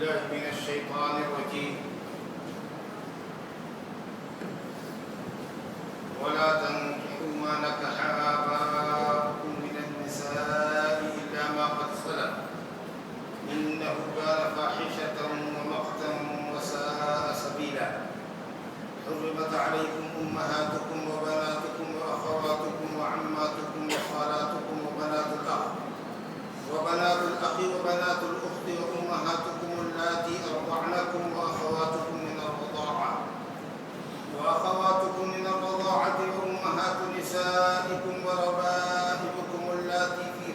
بالله من الشيطان الرجيم ولا تنكحوا ما نكح آباؤكم من النساء إلا ما قد سلف إنه كان فاحشة ومقتا وساء سبيلا حرمت عليكم أمهاتكم وبناتكم وأخواتكم وعماتكم وخالاتكم وبنات الأخ وبنات الأخ وبنات الأخت وأمهاتكم اللاتي أرضعنكم وأخواتكم من الرضاعة وأمهات نسائكم وربائبكم اللاتي في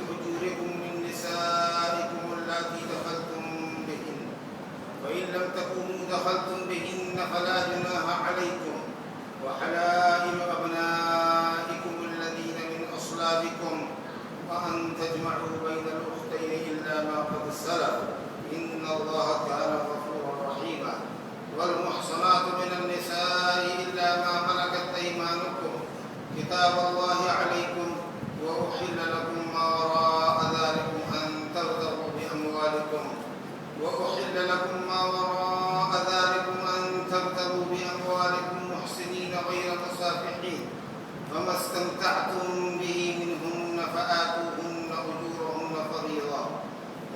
حجوركم من نسائكم اللاتي دخلتم بهن وإن لم تكونوا دخلتم بهن فلا جناح عليكم وحلائل أبنائكم الذين من أصلابكم وأن تجمعوا بين الأختين إلا ما قد سلف إن الله كان غفورا رحيما والمحصنات من النساء إلا ما ملكت أيمانكم كتاب الله عليكم وأحل لكم ما وراء ذلكم أن تبتغوا بأموالكم محسنين غير مسافحين فما استمتعتم به منهن فآتوهن أجورهن فريضة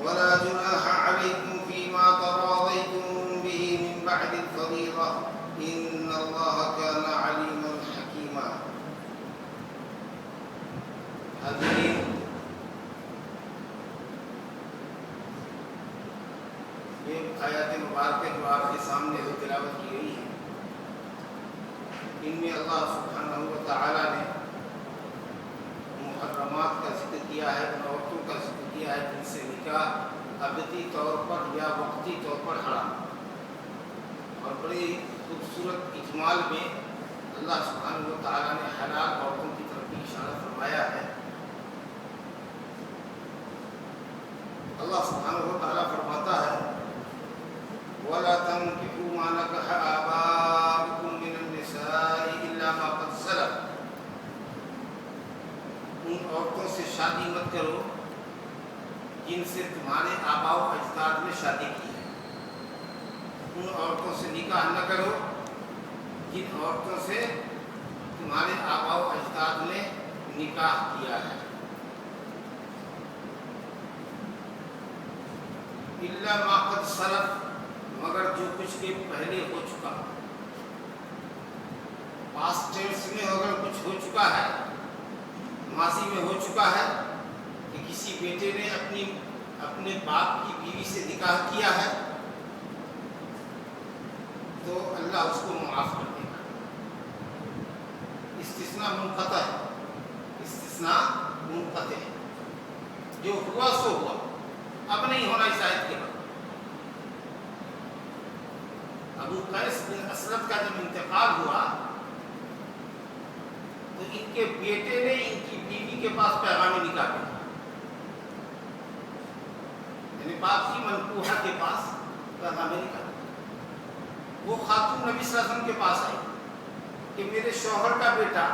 ولا جناح عليكم فيما تراضيتم به من بعد الفريضة إن الله كان عليما حكيما. حاضرین، یہ آیات مبارکہ جو آپ کے سامنے جو تلاوت کی گئی ہیں، ان میں اللہ سبحانہ و تعالی نے محرمات کا ذکر کیا ہے، ان عورتوں کا ذکر کیا ہے جن سے نکاح ابدی طور پر یا وقتی طور پر حرام، اور بڑی خوبصورت اجمال میں اللہ سبحانہ و تعالی نے حلال عورتوں کی طرف بھی اشارہ فرمایا ہے۔ اللہ سبحانہ و تعالی فرماتا ہے وَلَا تَنكِحُوا مَا نَكَحَ آبَاؤُكُم مِّنَ النِّسَاءِ إِلَّا مَا قَدْ سَلَفَ، ان عورتوں سے شادی مت کرو جن سے تمہارے آباء و اجداد نے شادی کی ہے، ان عورتوں سے نکاح نہ کرو جن عورتوں سے تمہارے آباء و اجداد نے نکاح کیا ہے۔ الا ما قد سلف، مگر جو کچھ کے پہلے ہو چکا، پاسٹ ٹینس میں اگر کچھ ہو چکا ہے، ماضی میں ہو چکا ہے کہ کسی بیٹے نے اپنے باپ کی بیوی سے نکاح کیا ہے تو اللہ اس کو معاف کر دے گا۔ استثناء منقطع ہے، استثناء منقطع ہے، جو ہوا سو ہوا، اب نہیں ہونا اس آیت کے بعد۔ ابو قیس بن اسلم کا جب انتقال ہوا تو ان کے بیٹے نے ان کی بیوی کے پاس پیغام نکاح بھیجا، یعنی باپ کی منکوحہ کے پاس پیغام نکاح۔ وہ خاتون نبی صلی اللہ علیہ وسلم کے پاس آئی کہ میرے شوہر کا بیٹا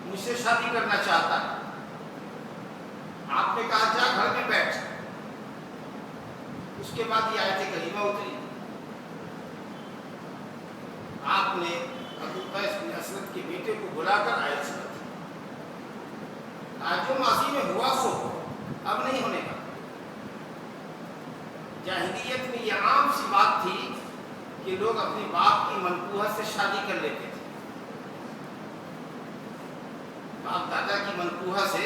مجھ سے شادی کرنا چاہتا ہے۔ آپ نے کہا جا گھر میں بیٹھ۔ اس کے بعد یہ آیت کریمہ اتری، آپ نے ابو قیس بن اسلم کے بیٹے کو بلا کر آیت سنائی، آج جو ماضی میں ہوا سو اب نہیں ہونے کا۔ جاہلیت میں یہ عام سی بات تھی کہ لوگ اپنے باپ کی منکوحہ سے شادی کر لیتے تھے، باپ دادا کی منکوحہ سے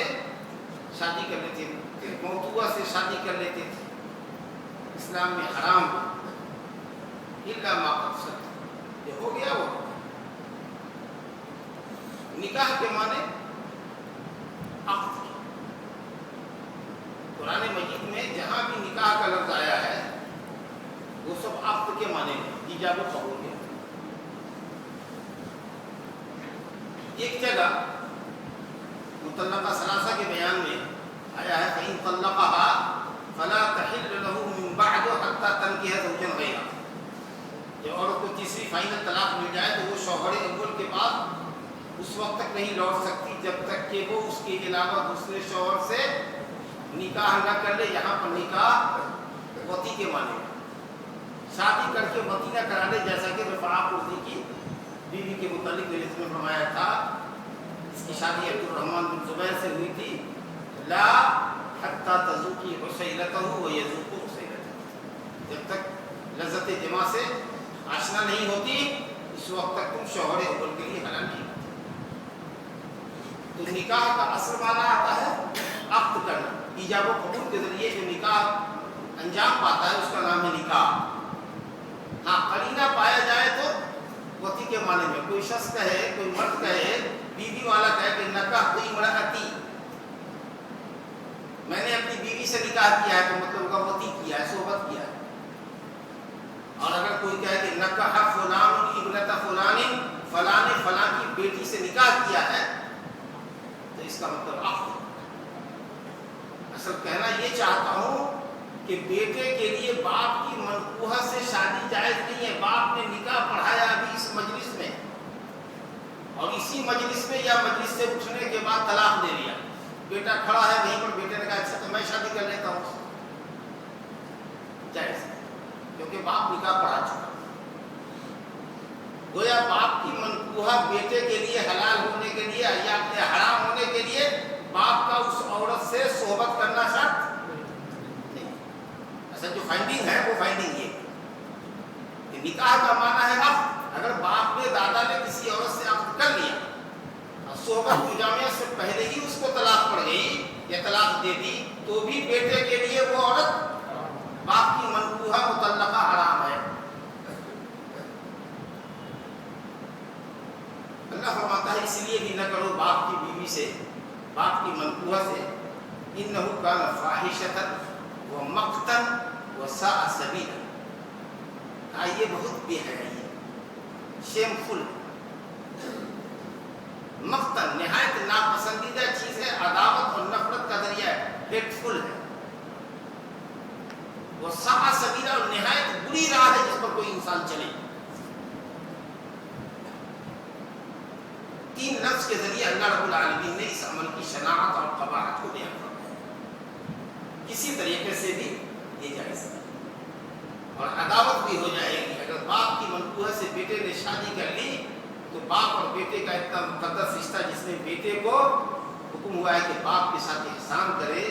شادی کر لیتے تھے، موتوہ سے شادی کر لیتے تھے۔ اسلام میں حرام الا ما قد سلف، یہ ہو گیا وہ نکاح کے معنی عقد کی۔ قرآن مجید میں جہاں بھی نکاح کا لفظ آیا ہے وہ سب عقد کے معنی میں ایجاب و قبول کے۔ ایک جگہ مطلقہ ثلاثہ کے بیان میں آیا ہے فَإِن طَلَّقَهَا فَلَا تَحِلُّ لَهُ مِن بَعْدُ حَتَّى تَنكِحَ زَوْجًا غَيْرَهُ، جب عورت کو تیسری فائنل طلاق مل جائے تو وہ شوہر اول کے بعد اس وقت تک نہیں لوٹ سکتی جب تک کہ وہ اس کے علاوہ دوسرے شوہر سے نکاح نہ کر لے، یہاں پر نکاح وطی کے معنی میں، شادی کر کے وطی نہ کرا لے، جیسا کہ رفاع قرظی کی بیوی کے متعلق اس میں فرمایا تھا، اس کی شادی عبد الرحمن بن زبیر سے ہوئی تھی، لا حتی تذوقی عسیلتہ و یذوق عسیلتہ، جب تک لذت جماع سے آشنا نہیں ہوتی اس وقت تک تم شوہر اول کے لیے حلال نہیں ہوتے۔ تو نکاح کا اصل معنی آتا ہے عقد کرنا، ایجاب و قبول کے ذریعے جو نکاح انجام پاتا ہے اس کا نام ہے نکاح۔ ہاں قرینہ پایا جائے تو وطی کے معنی میں، کوئی شخص کہے، کوئی مرد کہے، بیوی والا کہے کہ نکاح امرأتی، میں نے اپنی بیوی سے نکاح کیا ہے، تو مطلب کا وطی کیا ہے، صحبت کیا ہے۔ اور اگر کوئی کہے کہ نکاح فلان ابنۃ فلان، فلاں نے فلاں کی بیٹی سے نکاح کیا ہے، تو اس کا مطلب عقد۔ اصل کہنا یہ چاہتا ہوں کہ بیٹے کے لیے باپ کی منقوہہ سے شادی جائز نہیں ہے۔ باپ نے نکاح پڑھایا ابھی اس مجلس میں، اور اسی مجلس میں یا مجلس سے اٹھنے کے بعد طلاق دے لیا، بیٹا کھڑا ہے وہیں پر، بیٹے نے کہا اچھا تو میں شادی کر لیتا ہوں، جائز ہے، کیونکہ باپ نکاح پڑھا چکا۔ گویا باپ کی منقوہہ بیٹے کے لیے حلال ہونے کے لیے یا اپنے حرام ہونے کے لیے باپ کا اس عورت سے صحبت کرنا شرط نہیں۔ اصل جو فائنڈنگ ہے وہ فائنڈنگ یہ کہ نکاح کا معنی ہے عقد۔ اگر باپ نے دادا نے کسی عورت سے عقد کر لیا اور صحبت جامعہ سے پہلے ہی اس کو طلاق پڑ گئی یا طلاق دے دی، تو بھی بیٹے کے لیے وہ عورت باپ کی منقوہہ مطلقہ حرام ہے۔ اللہ فرماتا ہے اس لیے بھی نہ کرو باپ کی بیوی سے، باپ کی منقوہہ سے، انہ کان فاحشۃ و مقتا و ساء سبیلا، یہ بہت بے حیائی ہے، شیم فل، مقتن نہایت ناپسندیدہ چیز ہے، عداوت اور نفرت کا ذریعہ ہے، ہیٹ فل ہے، وہ ساء سبیلا، اور نہایت بری راہ ہے جس پر کوئی انسان چلے۔ تین لفظ کے ذریعے اللہ رب العالمین نے اس عمل کی شناعت اور قباحت کو بیان فرمایا، کسی طریقے سے بھی یہ جائز ہے، اور عداوت بھی ہو جائے گی۔ اگر باپ کی منقوہہ سے بیٹے نے شادی کر لی تو باپ اور بیٹے کا اتنا مقدس رشتہ، جس میں بیٹے کو حکم ہوا ہے کہ باپ کے ساتھ احسان کرے،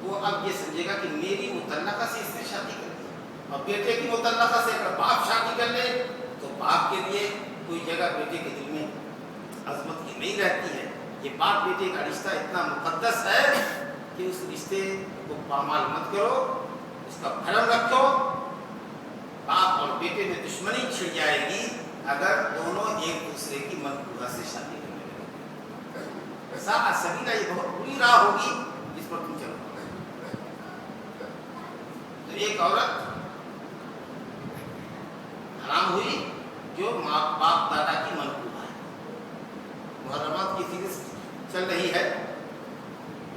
وہ اب یہ سمجھے گا کہ میری مطلقہ سے اس نے شادی کر لی، اور بیٹے کی مطلقہ سے اگر باپ شادی کر لے تو باپ کے لیے کوئی جگہ بیٹے کے دل میں عظمت کی نہیں رہتی ہے۔ یہ باپ بیٹے کا رشتہ اتنا مقدس ہے کہ اس رشتے کو پامال مت کرو، اس کا بھرم رکھو۔ باپ اور بیٹے میں دشمنی چھڑ جائے گی اگر دونوں ایک دوسرے کی منقوہہ سے شادی کرنے لگے۔ ساء سبیلا، یہ بہت بری راہ ہوگی جس پر تم چلو۔ تو ایک عورت حرام ہوئی جو ماں باپ دادا کی منقوہہ ہے۔ محرمات کی فہرست چل رہی ہے،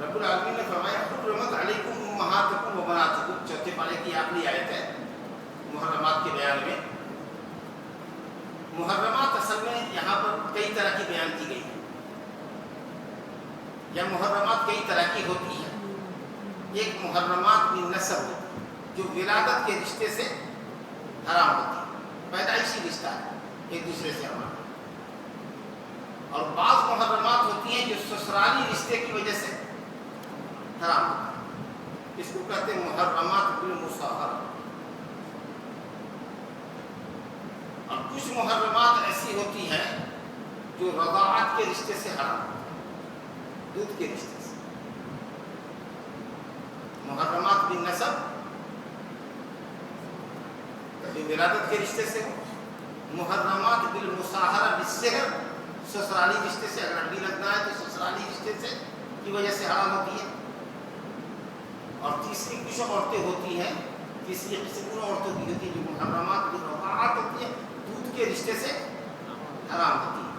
رب العالمین نے فرمایا حرمت علیکم امہاتکم و بناتکم، چوتھے پارے کی آخری آیت ہے محرمات کے بیان میں۔ محرمات اصل میں یہاں پر کئی طرح کی بیان کی گئی ہے، یا محرمات کئی طرح کی ہوتی ہیں۔ ایک محرمات بالنسب ہوتی ہے جو ولادت کے رشتے سے حرام ہوتی ہے، پیدائشی رشتہ ہے ایک دوسرے سے ہمارا، اور بعض محرمات ہوتی ہیں جو سسرالی رشتے کی وجہ سے حرام ہوتا ہے، اس کو کہتے ہیں محرمات بالمصاہرہ۔ اور کچھ محرمات ایسی ہوتی ہیں جو رضاعت کے رشتے سے حرام ہوتی ہیں، دودھ کے رشتے سے۔ محرمات بالنسب جو ولادت کے رشتے سے ہو، محرمات بالمصاہرہ بالسحر، سسرالی رشتے سے، اگر ہڈی لگنا ہے تو سسرالی رشتے سے کی وجہ سے حرام ہوتی ہے۔ اور تیسری کچھ عورتیں ہوتی ہیں، تیسری قسم ان عورتوں کی ہوتی ہے جو محرمات بالرضاعت ہوتی ہیں، دودھ کے رشتے سے حرام ہوتی ہے۔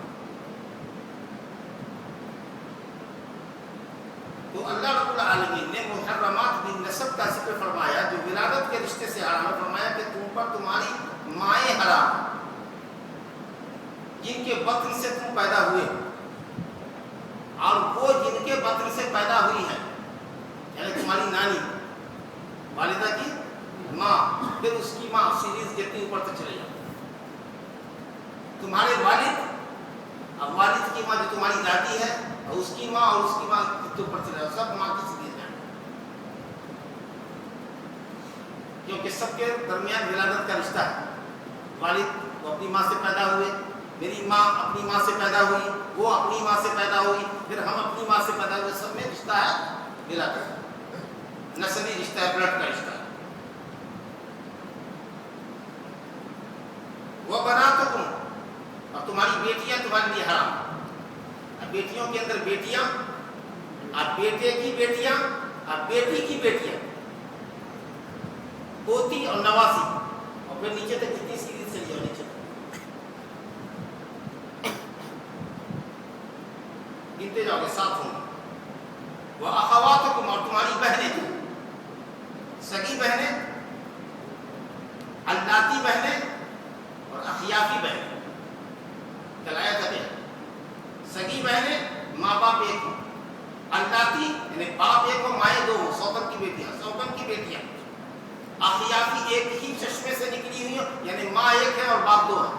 تو اللہ رب العالمین نے محرمات بالنسب کا ذکر فرمایا جو ولادت کے رشتے سے حرام ہے، فرمایا کہ تم پر تمہاری مائیں حرام ہیں، جن کے بطن سے تم پیدا ہوئے، اور وہ جن کے بطن سے پیدا ہوئی ہیں یعنی تمہاری نانی، والدہ کی ماں، پھر اس کی ماں، سیریز جتنی اوپر تک چلے جاؤ. تمہارے والد، اب والد کی ماں جو تمہاری دادی ہے، اور اس کی ماں اور اس کی ماں جتنے اوپر چلے جاؤ، سب ماں کی سیریز ہے، کیونکہ سب کے درمیان ولادت کا رشتہ ہے. والد وہ اپنی ماں سے پیدا ہوئے، میری ماں اپنی ماں سے پیدا ہوئی، وہ اپنی ماں سے پیدا ہوئی، پھر ہم اپنی ماں سے پیدا ہوئے، سب میں رشتہ ہے ولادت، نسبی رشتہ ہے، بلڈ کا رشتہ ہے. وہ بناتکم، اور تمہاری بیٹیاں تمہارے لیے حرام. اب بیٹیوں کے اندر بیٹیاں، اب بیٹے کی بیٹیاں، اب بیٹی کی بیٹیاں، پوتی اور نواسی، اور پھر نیچے تک جتنی سیریز چلی جاؤ نیچے گنتے جاؤ گے 7 ہوں گے. وہ اخواتکم، اور تمہاری بہنیں، سگی بہنیں، اللاتی بہنیں اور اخیافی بہنیں. کلایا کرے سگی بہنیں ماں باپ ایک ہوں، اللاتی یعنی باپ ایک ہو مائیں 2 ہوں، سوتن کی بیٹیاں، سوتن کی بیٹیاں. اخیافی ایک ہی چشمے سے نکلی ہوئی ہیں، یعنی ماں ایک ہے اور باپ 2 ہے.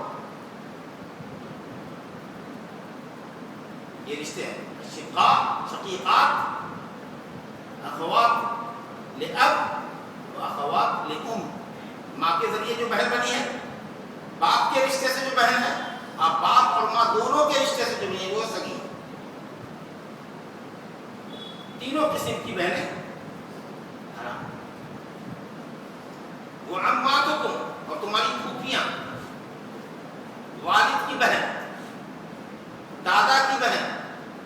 یہ رشتے ہیں. شقیقات، اخوات لأب و اخوات لأم، ماں کے ذریعے جو بہن بنی ہے، باپ کے رشتے سے جو بہن ہے، اب باپ اور ماں دونوں کے رشتے سے جو بنی ہے وہ سگی. تینوں قسم کی بہنیں حرام. وہ عماتکم، اور تمہاری پھوپھیاں، والد کی بہن، دادا کی بہن،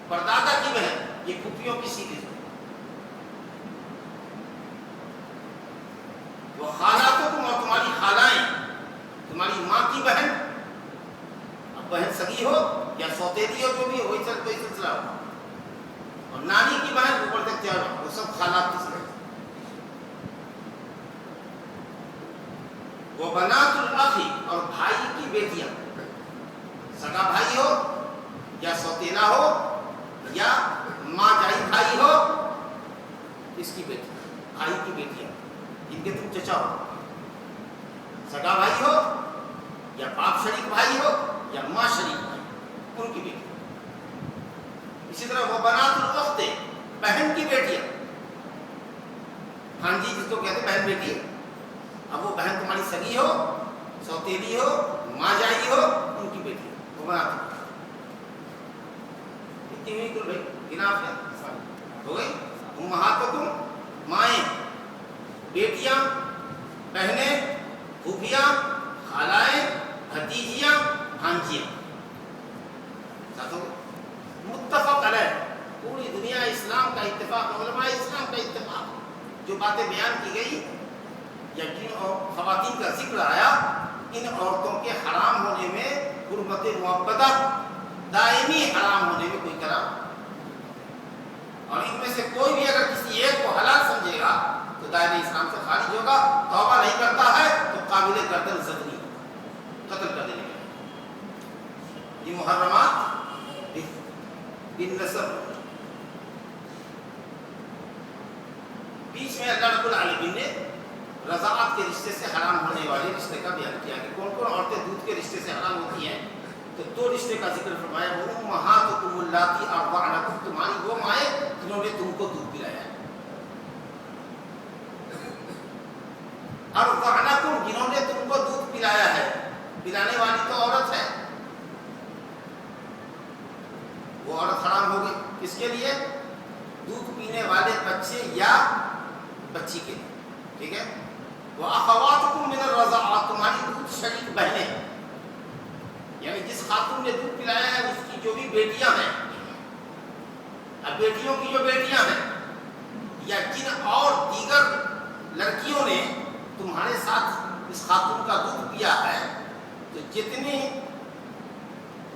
پردادا کی بہن، یہ پھوپھیوں کی سیریز ہے. وہ خالاتکم، اور تمہاری خالائیں، تمہاری ماں کی بہن، اب بہن سگی ہو یا سوتیلی ہو، جو بھی ہو، کوئی سلسلہ ہو، اور نانی کی بہن اوپر تک تیار ہو، وہ سب خالات کی سیریز. وہ بنات الاخی، اور بھائی کی بیٹیاں، سگا بھائی ہو یا سوتیلا ہو یا ماں جائی بھائی ہو، اس کی بیٹی، بھائی کی بیٹیاں، جن کے تم چچا ہو، سگا بھائی ہو یا باپ شریک بھائی ہو یا ماں شریک بھائی، ان کی بیٹی. اسی طرح وہ بنات الاخت، بہن کی بیٹیاں، ہاں جی جس کو کہتے ہیں بہن بیٹی. اب وہ بہن تمہاری سگی ہو، سوتیلی ہو، ماں جائی ہو، ان کی بیٹی وہ بنات. کتنی ہوئی کل بھائی؟ گنا آپ نے ہو گئی. امہاتکم، مائیں، بیٹیاں، بہنیں، پھوپھیاں، خالائیں، بھتیجیاں، بھانجیاں. متفق علیہ، پوری دنیا اسلام کا اتفاق، علماء اسلام کا اتفاق، جو باتیں بیان کی گئی یا جن خواتین کا ذکر آیا، ان عورتوں کے حرام ہونے میں حرمت مؤبدہ، دائمی حرام ہونے میں کوئی کلام. اور ان میں سے کوئی بھی اگر کسی ایک کو حلال سمجھے گا تو دائرہ اسلام سے خارج ہوگا. توبہ نہیں کرتا ہے تو قابل گردن زدنی، قتل کر دینے کا. یہ محرمات بالنسب، بیچ میں اللہ رب العالمین نے رضاعت کے رشتے سے حرام ہونے والے رشتے کا بیان کیا کہ کون کون عورتیں دودھ کے رشتے سے حرام ہوتی ہیں. تو 2 رشتے کا ذکر فرمایا. وہ امہاتکم اللاتی ارضعنکم، تمہاری وہ مائیں جنہوں نے تم کو دودھ پلایا ہے. ارضعنکم، جنہوں نے تم کو دودھ پلایا ہے. پلانے والی تو عورت ہے، وہ عورت حرام ہو گئی. کس کے لیے؟ دودھ پینے والے بچے یا بچی کے لیے. ٹھیک ہے. وہ اخواتکم من الرضاعہ، تمہاری دودھ شریک بہنیں، یعنی جس خاتون نے دودھ پلایا ہے اس کی جو بھی بیٹیاں ہیں. اب بیٹیوں کی جو بیٹیاں ہیں یا جن اور دیگر لڑکیوں نے تمہارے ساتھ اس خاتون کا دودھ پیا ہے، تو جتنے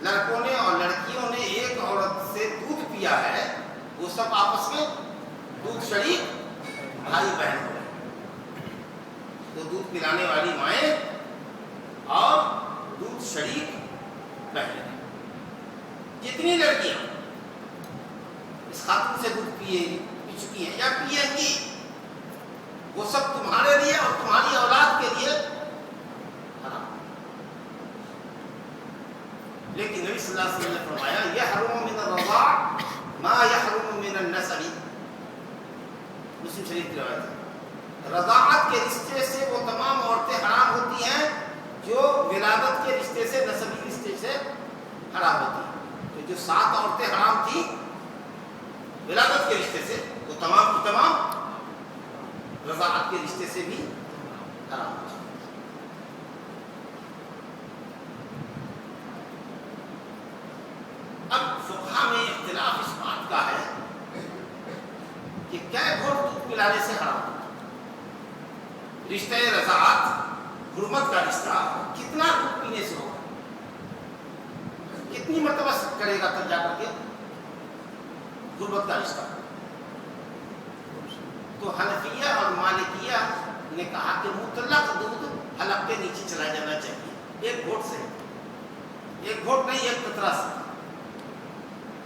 لڑکوں نے اور لڑکیوں نے ایک عورت سے دودھ پیا ہے وہ سب آپس میں دودھ شریک بھائی بہن ہو گئے. تو دودھ پلانے والی مائیں اور دودھ شریک بہنیں. جتنی لڑکیاں اس خاتون سے دودھ پیے پی چکی ہیں یا پئیں گی، وہ سب تمہارے لیے اور تمہاری اولاد کے لیے حرام۔ لیکن نبی صلی اللہ علیہ وسلم نے فرمایا یحرم من الرضاع ما یحرم من النسب، مسلم شریف کی روایت ہے، رضاعت کے رشتے سے وہ تمام عورتیں حرام ہوتی ہیں جو ولادت کے رشتے سے، نسبی رشتے سے حرام ہوتی ہیں۔ تو جو 7 عورتیں حرام تھیں ولادت کے رشتے سے، وہ تمام کی تمام رضاعت کے رشتے سے بھی حرام ہوتی ہیں۔ اب فقہا میں اختلاف اس بات کا ہے کہ کیا گھوٹ دودھ پلانے سے حرام ہوتا ہے؟ رشتہ رضاعت، حرمت کا رشتہ کتنا دودھ پینے سے ہوگا، کتنی مرتبہ کرے گا تب جا کر کے حرمت کا رشتہ؟ تو حنفیہ اور مالکیہ نے کہا کہ مطلق دودھ حلق کے نیچے چلا جانا چاہیے، ایک گھوٹ سے، ایک گھوٹ نہیں ایک قطرہ سے،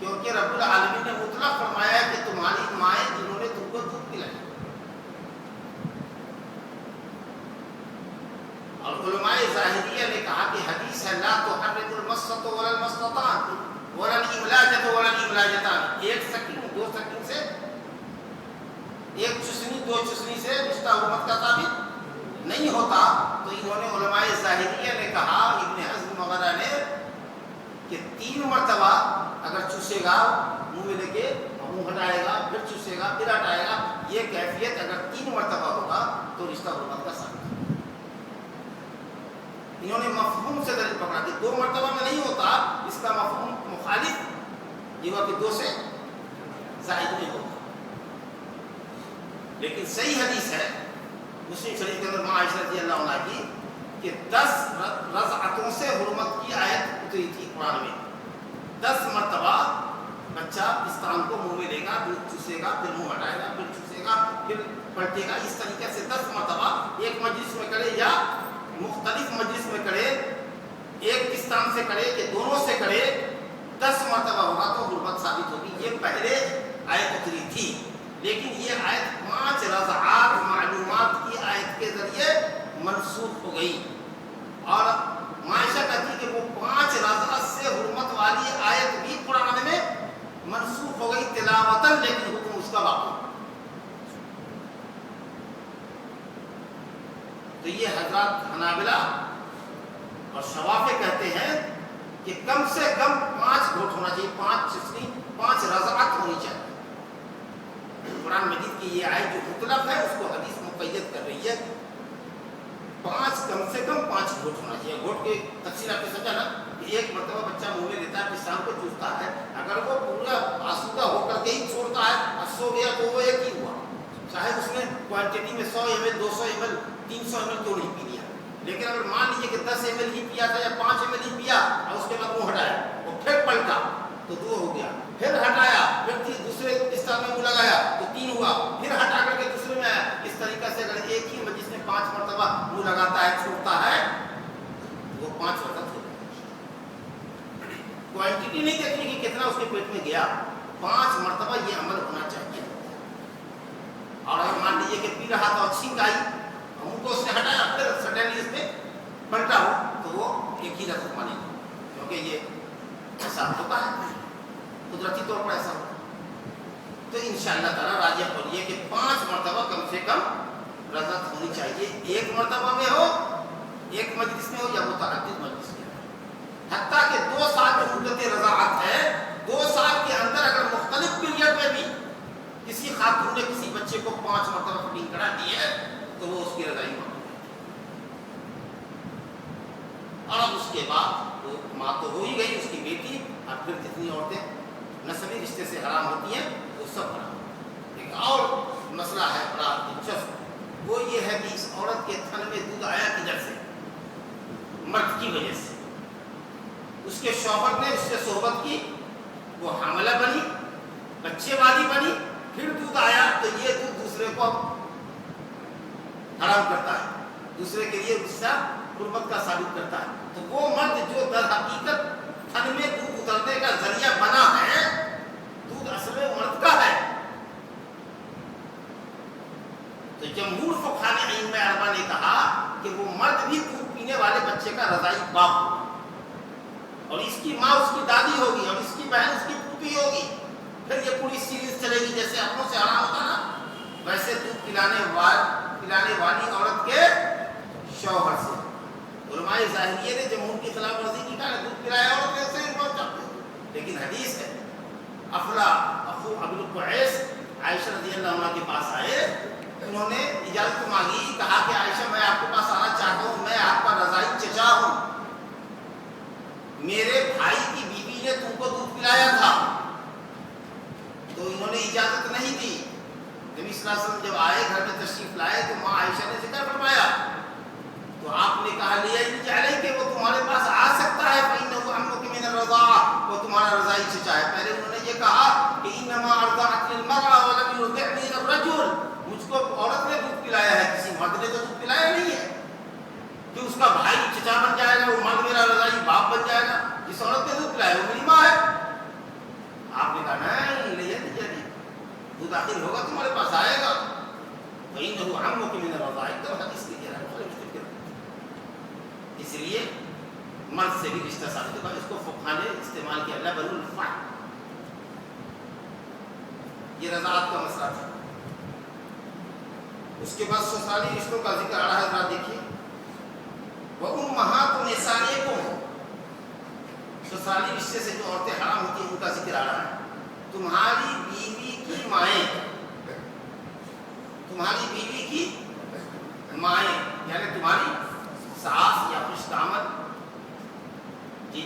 کیونکہ رب العالمین نے مطلق فرمایا کہ تمہاری مائیں جنہوں نے تم کو دودھ پلایا۔ اور علماء ظاہریہ نے کہا کہ حدیث ہے لا تحرک المسۃ ولا المسطتان ولا الاملاجۃ ولا الاملاجتان، ایک سکین 2 سکین سے، ایک چسنی 2 چسنی سے رشتہ حرمت کا ثابت نہیں ہوتا۔ تو انہوں نے علماء ظاہریہ نے کہا، ابن حزم وغیرہ نے، کہ 3 مرتبہ اگر چوسے گا منہ میں لے کے منہ ہٹائے گا پھر چوسے گا پھر ہٹائے گا، یہ کیفیت اگر 3 مرتبہ ہوگا تو رشتہ حرمت کا ثابت ہے۔ انہوں نے مفہوم سے دلیل پکڑا کہ 2 مرتبہ میں نہیں ہوتا، اس کا مفہوم مخالف یہ ہوا کہ 2 سے زائد میں ہوگا۔ لیکن صحیح حدیث ہے مسلم شریف کے اندر ماں عائشہ رضی اللہ عنہا کی کہ 10 رضعتوں سے حرمت کی آیت اتری تھی قرآن میں۔ 10 مرتبہ بچہ پستان کو منہ میں لے گا، دودھ چوسے گا، پھر منہ ہٹائے گا، پھر چوسے گا، پھر پلٹے گا، اس طریقے سے 10 مرتبہ ایک مجلس میں کرے یا مختلف مجلس میں کرے، ایک پستان سے کرے کہ دونوں سے کرے، 10 مرتبہ ہوگا تو حرمت ثابت ہوگی۔ یہ پہلے آیت اتری تھی، لیکن یہ آیت 5 رضعات معلومات کی آیت کے ذریعے منسوخ ہو گئی، اور معائشہ کہتی کہ وہ 5 رضعات سے حرمت والی آیت بھی قرآن میں منسوخ ہو گئی تلاوتاً، لیکن حکم اس کا باقی۔ تو یہ حضرات حنابلہ اور شوافع کہتے ہیں کہ کم سے کم 5 گھوٹ ہونا چاہیے، 5 چسنی، 5 رضعات ہونی چاہیے۔ قرآن مجید کی یہ آیت جو مطلق ہے اس کو حدیث مقید کر رہی ہے، 5 کم سے کم 5 گھوٹ ہونا چاہیے۔ گھوٹ کی تفصیل آپ نے سمجھا نا کہ ایک مرتبہ بچہ منہ میں لیتا ہے، پستان کو چوستا ہے، اگر وہ پورا آسودہ ہو کر کے ہی چھوڑتا ہے اور سو گیا تو وہ ایک ہی ہوا، چاہے اس میں کوانٹٹی میں 100 ml 200 ml 300 ml کیوں نہیں پی لیا۔ لیکن اگر مان لیجیے کہ 10 ml ہی پیا تھا یا 5 ml ہی پیا اور اس کے بعد منہ ہٹایا اور پھر پلٹا تو 2 ہو گیا، پھر ہٹایا پھر دوسرے پستان میں منہ لگایا تو 3 ہوا، پھر ہٹا کر کے دوسرے میں آیا۔ اس طریقے سے اگر ایک ہی مجلس میں 5 مرتبہ منہ لگاتا ہے چھوڑتا ہے وہ 5 مرتبہ چھوڑتا ہے۔ کوانٹٹی نہیں دیکھنے کی کتنا اس کے پیٹ میں گیا، 5 مرتبہ یہ عمل ہونا چاہیے۔ اور اگر مان لیجیے کہ پی رہا تھا اور چھینک آئی اور منہ کو اس نے ہٹایا پھر سڈنلی اس میں پلٹا ہو تو وہ ایک ہی رقم مانے گا، کیونکہ یہ ایسا ہوتا ہے، قدرتی طور پر ایسا ہوتا ہے۔ تو انشاءاللہ تعالیٰ راجح بولیے کہ 5 مرتبہ کم سے کم رضعت ہونی چاہیے، ایک مرتبہ میں ہو، ایک مجلس میں ہو یا متعدد مجلس میں ہو۔ حتیٰ کہ 2 سال میں مدت رضاعت ہے، 2 سال کے اندر اگر مختلف پیریڈ میں بھی کسی خاتون نے کسی بچے کو 5 مرتبہ فٹنگ کرا دی ہے تو وہ اس کی رضائی ماں، اور اب اس کے بعد وہ ماں تو ہو ہی گئی، اس کی بیٹی، اور پھر جتنی عورتیں نسبی رشتے سے حرام ہوتی ہیں وہ سب حرام۔ ایک اور مسئلہ ہے بڑا دلچسپ، وہ یہ ہے کہ اس عورت کے تھن میں دودھ آیا کدھر سے؟ مرد کی وجہ سے، اس کے شوہر نے اس سے صحبت کی، وہ حاملہ بنی، بچے والی بنی، پھر دودھ آیا تو یہ دودھ دوسرے کو حرام کرتا ہے، دوسرے کے لیے رشتہ حرمت کا ثابت کرتا ہے۔ تو وہ مرد جو در حقیقت تھن میں دودھ اترنے کا ذریعہ بنا ہے، دودھ اصل میں مرد کا ہے، جمہور فقہاء ائمہ اربعہ نے کہا کہ وہ مرد بھی دودھ پینے والے بچے کا رضاعی باپ ہوگا، اور اس کی ماں اس کی دادی ہوگی، اور اس کی بہن اس کی پھوپھی ہوگی. پھر یہ پوری سیریز چلے گی. جیسے اپنوں سے حرام ہوتا نا، ویسے دودھ پلانے والی عورت کے شوہر سے. علماء ظاہریہ نے جمہور کی خلاف ورزی کی، کہا دودھ پلایا عورت سے ان بہت چاہتے ہیں. لیکن حدیث ہے، افلا اخو ابو القعیس عائشہ رضی اللہ عنہ کے پاس آئے، انہوں نے اجازت مانگی، کہا کہ عائشہ میں آپ کے پاس آنا چاہتا ہوں، میں آپ کا رضاعی چچا ہوں، میرے بھائی کی بیوی نے تم کو دودھ پلایا تھا. تو انہوں نے اجازت نہیں دی. نبی صلی اللہ علیہ وسلم جب آئے، گھر میں تشریف لائے، تو ماں عائشہ نے ذکر فرمایا، تو آپ نے کہا لیا کہ وہ تمہارے پاس آ سکتا ہے، فإنه عمك من الرضاعة، وہ تمہارا رضاعی چچا ہے. پہلے انہوں نے یہ کہا کہ انما ارضعت للمرأة ولم يرضعني الرجل، مجھ کو عورت نے دودھ پلایا ہے، کسی مرد نے تو دودھ پلایا نہیں ہے. کہ اس کا بھائی چچا بن جائے گا، وہ مرد میرا رضاعی باپ بن جائے گا. جس عورت نے دودھ پلایا وہ میری ماں ہے. آپ نے کہا نہیں، دودھ آخر ہوگا تمہارے پاس آئے گا. فإنه عمك من الرضاعة، تو حدیث کی ہے. اس لیے مرد سے بھی رشتہ ثابت ہوگا. اس کو فقہاء نے استعمال کیا لبن الفحل. یہ رضاعت کا مسئلہ تھا. اس کے بعد سسرالی رشتوں کا ذکر آ رہا ہے. ذرا دیکھیے، وَأُمَّهَاتُ نِسَائِكُمْ، سسرالی رشتے سے جو عورتیں حرام ہوتی ہیں ان کا ذکر آ رہا ہے. تمہاری بیوی کی مائیں، تمہاری بیوی کی مائیں یعنی تمہاری ساس یا خوش دامن. جی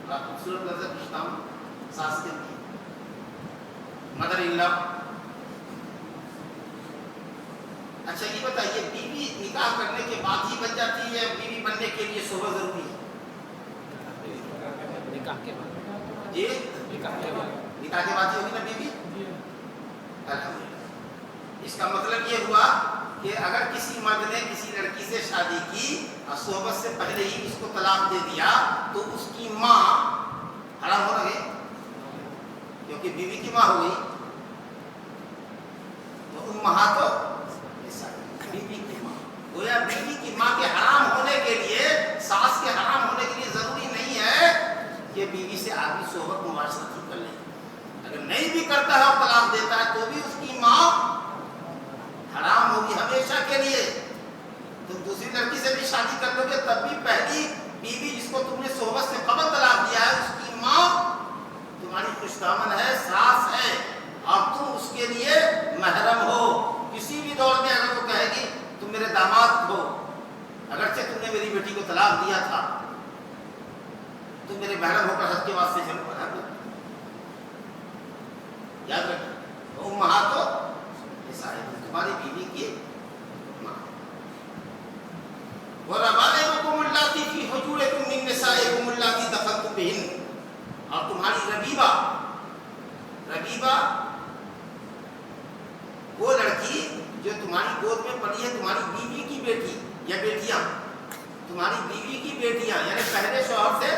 بڑا خوبصورت لفظ ہے خوش دامن. ساس کے مدر ان لا. اچھا یہ بتائیے، بیوی نکاح کرنے کے بعد ہی بن جاتی ہے یا بیوی بننے کے لیے صحبت ضروری ہے؟ نکاح کے بعد. جی نکاح کے بعد ہی ہوگی نا بیوی. الحمدللہ. اس کا مطلب یہ ہوا کہ اگر کسی مرد نے کسی لڑکی سے شادی کی اور صحبت سے پہلے ہی اس کو طلاق دے دیا تو اس کی ماں حرام ہو گئی، کیونکہ بیوی کی ماں ہو گئی. تو امہات بیوی کی ماں، گویا بیوی کی ماں کے حرام ہونے کے لیے، ساس کے حرام ہونے کے لیے ضروری نہیں ہے کہ بیوی سے آدمی صحبت مباشرت کر لے. اگر نہیں بھی کرتا ہے اور طلاق دیتا ہے تو بھی اس کی ماں حرام ہوگی ہمیشہ کے لیے. تم دوسری لڑکی سے بھی شادی کر لو گے تب بھی پہلی بیوی جس کو تم نے صحبت سے قبل طلاق دیا ہے اس کی ماں تمہاری خوش دامن ہے، ساس ہے، اور تم اس کے لیے محرم ہو. کسی بھی دور میں اگر وہ کہے گی تم میرے داماد ہو، اگرچہ تم نے میری بیٹی کو طلاق دیا تھا، تم میرے محرم ہو کر حج کے واسطے چلو. یاد رکھیں، امہات نسائکم، تمہاری بیوی کی ماں. وَرَبَائِبُكُمُ اللَّاتِي فِي حُجُورِكُم مِّن نِّسَائِكُمُ اللَّاتِي دَخَلْتُم بِهِنَّ، اور تمہاری ربیبہ وہ لڑکی جو تمہاری گود میں پلی ہے، تمہاری بیوی کی بیٹی یا بیٹیاں، تمہاری بیوی کی بیٹیاں یعنی پہلے شوہر سے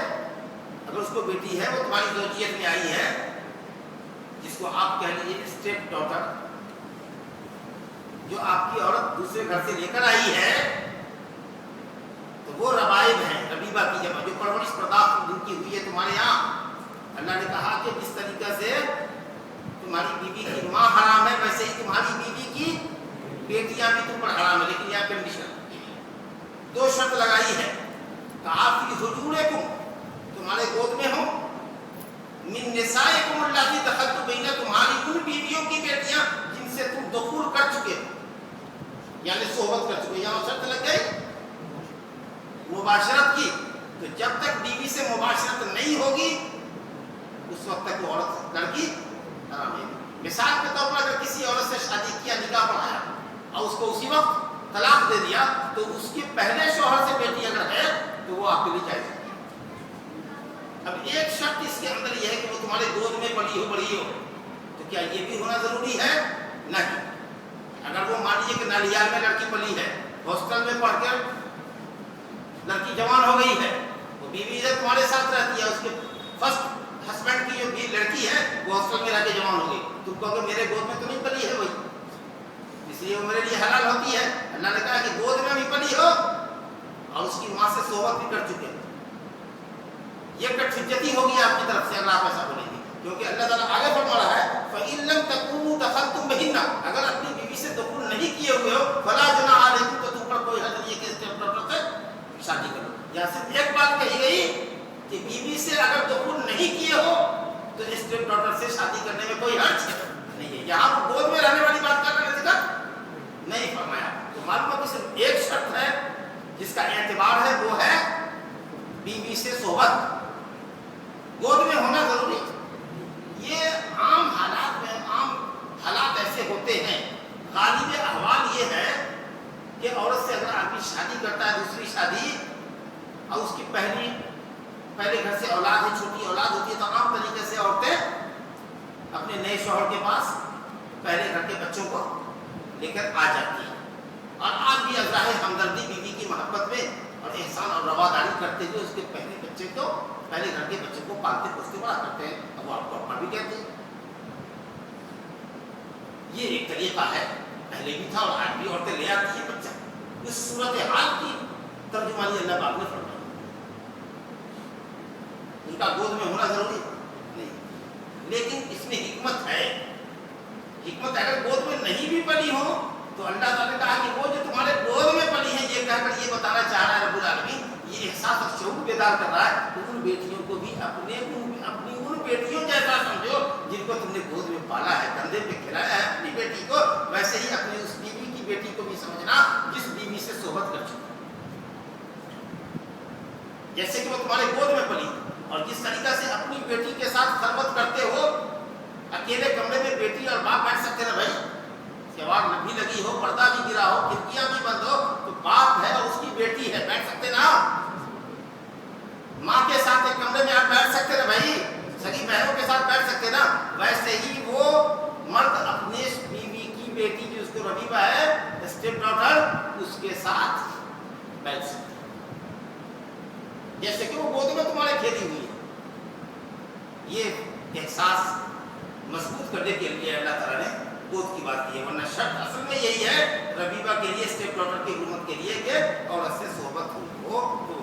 اگر اس کو بیٹی ہے وہ تمہاری زوجیت میں آئی ہے، جس کو آپ کہہ لیجیے اسٹیپ ڈاٹر، جو آپ کی عورت دوسرے گھر سے لے کر آئی ہے، تو وہ ربائب ہیں. ربیبہ کی جمع، جو پرورش پرداخت جن کی ہوئی ہے تمہارے یہاں. اللہ نے کہا کہ جس طریقے سے تمہاری بیوی کی ماں حرام ہے ویسے ہی تمہاری بیوی کی بیٹیاں بھی تم پر حرام ہے. لیکن یہ کنڈیشن، دو شرط لگائی ہے. کہا فی حجورکم، تمہارے گود میں ہو، من نسائکم اللاتی دخلتم بہنہ، تمہاری ان بیویوں کی بیٹیاں جن سے تم دخول کر چکے یعنی صحبت کر چکے. یہاں شرط لگ گئی مباشرت کی. تو جب تک بیوی سے مباشرت نہیں ہوگی اس وقت تک وہ عورت لڑکی حرام ہے. مثال کے طور پر اگر کسی عورت سے شادی کیا، نکاح پڑھایا اور اس کو اسی وقت طلاق دے دیا تو اس کے پہلے شوہر سے بیٹی اگر ہے تو وہ آپ کے لیے جائز ہے. اب ایک شرط اس کے اندر یہ ہے کہ وہ تمہارے گود میں پلی ہو، بڑی ہو. تو کیا یہ بھی ہونا ضروری ہے؟ نہیں. اگر وہ مان لیجیے کہ نالیال میں لڑکی پلی ہے، ہاسٹل میں پڑھ کر لڑکی جوان ہو گئی ہے، وہ بیوی ادھر تمہارے ساتھ رہتی ہے، اس کے فرسٹ ہسبینڈ کی جو لڑکی ہے وہ ہاسٹل میں رہ کے جوان ہو گئی، تم کہو کہ میرے گود میں تو نہیں پلی ہے وہی. اس لیے وہ میرے لیے حلال ہوتی ہے. اللہ نے کہا کہ گود میں بھی پلی ہو اور اس کی ماں سے صحبت بھی کر چکے. یہ کٹ حجتی ہوگی آپ کی طرف سے اگر آپ ایسا بولیں گے, کیونکہ اللہ تعالیٰ آگے فرما رہا ہے فَإِن لَمْ تَكُونُوا دَخَلْتُمْ بِهِنَّ, اگر اپنی بیوی سے دخول نہیں کیے ہوئے ہو فَلَا جُنَاحَ عَلَيْكُمْ, تو تم پر کوئی حرج نہیں ہے کہ اسٹیپ ڈاٹر سے شادی کرو. یہاں صرف ایک بات کہی گئی کہ بیوی سے اگر دخول نہیں کیے ہو تو اسٹیپ ڈاٹر سے شادی کرنے میں کوئی حرج نہیں ہے. یہاں پر گود میں رہنے والی بات کرنے کا ذکر نہیں فرمایا. تو معلوم ہے کہ صرف ایک شرط ہے جس کا اعتبار ہے, وہ ہے بیوی سے صحبت. گود میں ہونا ضروری. یہ عام حالات ایسے ہوتے ہیں. غالب احوال یہ ہے کہ عورت سے اگر آدمی شادی کرتا ہے دوسری شادی, اور اس کی پہلے گھر سے اولاد ہے, چھوٹی اولاد ہوتی ہے, تو عام طریقے سے عورتیں اپنے نئے شوہر کے پاس پہلے گھر کے بچوں کو لے کر آ جاتی ہیں, اور آپ بھی ازراہ ہمدردی بیوی کی محبت میں اور احسان اور رواداری کرتے ہوئے اس کے پہلے گھر کے بچے کو پالتے پوستے بڑا کرتے ہیں, اب وہ آپ کو اپنا بھی کہتے ہیں. یہ ایک طریقہ ہے, پہلے بھی تھا اور آج بھی عورتیں لے آتی ہیں بچہ. اس صورتحال کی ترجمانی اللہ پاک نے فرمائی. ان کا گود میں ہونا ضروری نہیں, لیکن اس میں حکمت ہے. حکمت اگر گود میں نہیں بھی پلی ہو تو اللہ تعالیٰ نے کہا کہ وہ جو تمہارے گود میں پلی ہیں, یہ کہہ کر یہ بتانا چاہ رہا ہے رب العالمین, یہ احساس اور شعور بیدار کر رہا ہے کہ ان بیٹیوں کو بھی اپنی ان بیٹیوں جیسا سمجھو جن کو تم نے گود میں پالا ہے, کندھے پہ کھلایا ہے اپنی بیٹی کو, ویسے ہی اپنی اس بیوی کی بیٹی کو بھی سمجھنا جس بیوی سے صحبت کر چکا, جیسے کہ وہ تمہارے گود میں پلی. اور جس طریقہ سے اپنی بیٹی کے ساتھ خلوت کرتے ہو, اکیلے کمرے میں بیٹی اور باپ بیٹھ سکتے نا بھائی, سوار بھی لگی ہو, پردہ بھی گرا ہو, کھڑکیاں بھی بند ہو, تو باپ ہے اور اس کی بیٹی ہے, بیٹھ سکتے نا. ماں کے ساتھ ایک کمرے میں آپ بیٹھ سکتے نا بھائی, سگی بہنوں کے ساتھ بیٹھ سکتے نا. ویسے ہی وہ مرد اپنے بیوی کی بیٹی جو اس کو ربیبہ ہے, اسٹیپ ڈاٹر, اس کے ساتھ بیٹھ سکتے, جیسے کہ وہ گود میں تمہارے کھیلی ہوئی ہے. یہ احساس مضبوط کرنے کے لیے اللہ تعالیٰ نے گود کی بات کی ہے, ورنہ شرط اصل میں یہی ہے ربیبہ کے لیے, اسٹیپ ڈاٹر کی حرمت کے لیے کہ عورت سے صحبت ہو تو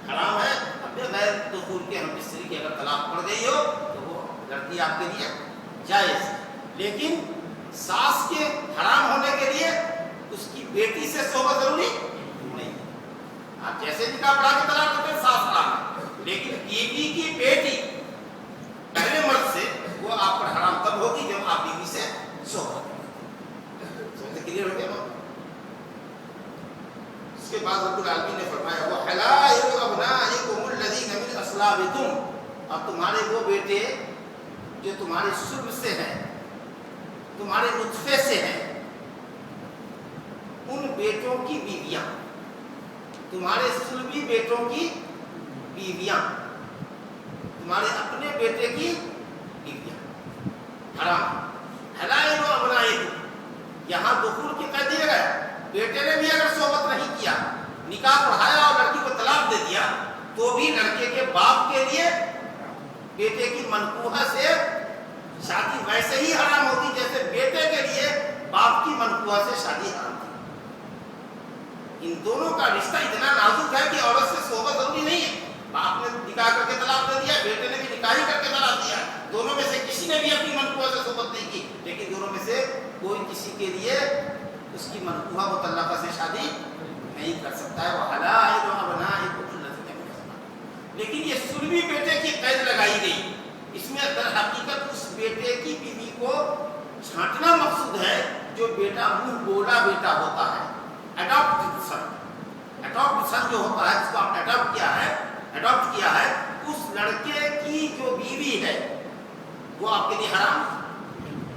حرام ہے. اب غیر دخول کے ہم مستری کی اگر طلاق پڑ گئی ہو تو وہ لڑکی آپ کے لیے جائز, لیکن ساس کے حرام ہونے کے لیے اس کی بیٹی سے صحبت ضروری نہیں. آپ جیسے نکاح پڑھا کے طلاق کرتے ہیں ساس حرام ہے, لیکن بیوی کی بیٹی پہلے مرد سے وہ آپ پر حرام تب ہوگی جب آپ بیوی سے صحبت کلیئر ہو گیا. اس کے بعد رب العالمین نے فرمایا وَحَلَائِلُ أَبْنَائِكُمُ الَّذِينَ مِنْ أَصْلَابِكُمْ, اور تمہارے وہ بیٹے جو تمہارے صلب سے ہیں, تمہارے نطفے سے ہیں, ان بیٹوں کی بیویاں, تمہارے صلبی بیٹوں کی بیویاں, تمہارے اپنے بیٹے کی بیویاں حرام. حلائل و ابنائکم, یہاں دخول کی قید دیا گیا. بیٹے نے بھی اگر صحبت نہیں کیا, نکاح پڑھایا اور لڑکی کو طلاق دے دیا, تو بھی لڑکے کے باپ کے لیے بیٹے کی منکوحہ سے شادی ویسے ہی حرام ہوتی جیسے بیٹے کے لیے باپ کی منکوحہ سے شادی حرام تھی. ان دونوں کا رشتہ اتنا نازک ہے کہ عورت سے صحبت ضروری نہیں ہے. باپ نے نکاح کر کے طلاق دے دیا, بیٹے نے بھی نکاح ہی کر کے طلاق دیا, دونوں میں سے کسی نے بھی اپنی منکوحہ سے صحبت نہیں کی, لیکن دونوں میں سے کوئی کسی کے لیے اس کی منکوحہ مطلقہ سے شادی نہیں کر سکتا ہے. وَحَلَائِلُ أَبْنَائِكُمُ الَّذِينَ مِنْ أَصْلَابِكُمْ, لیکن یہ سلبی بیٹے کی قید لگائی گئی. اس میں در حقیقت اس بیٹے کی بیوی کو چھانٹنا مقصود ہے جو بیٹا منہ بولا بیٹا ہوتا ہے. اڈاپٹ سن جو ہوتا ہے, جس کو آپ نے اڈاپٹ کیا ہے, اس لڑکے کی جو بیوی ہے وہ آپ کے لیے حرام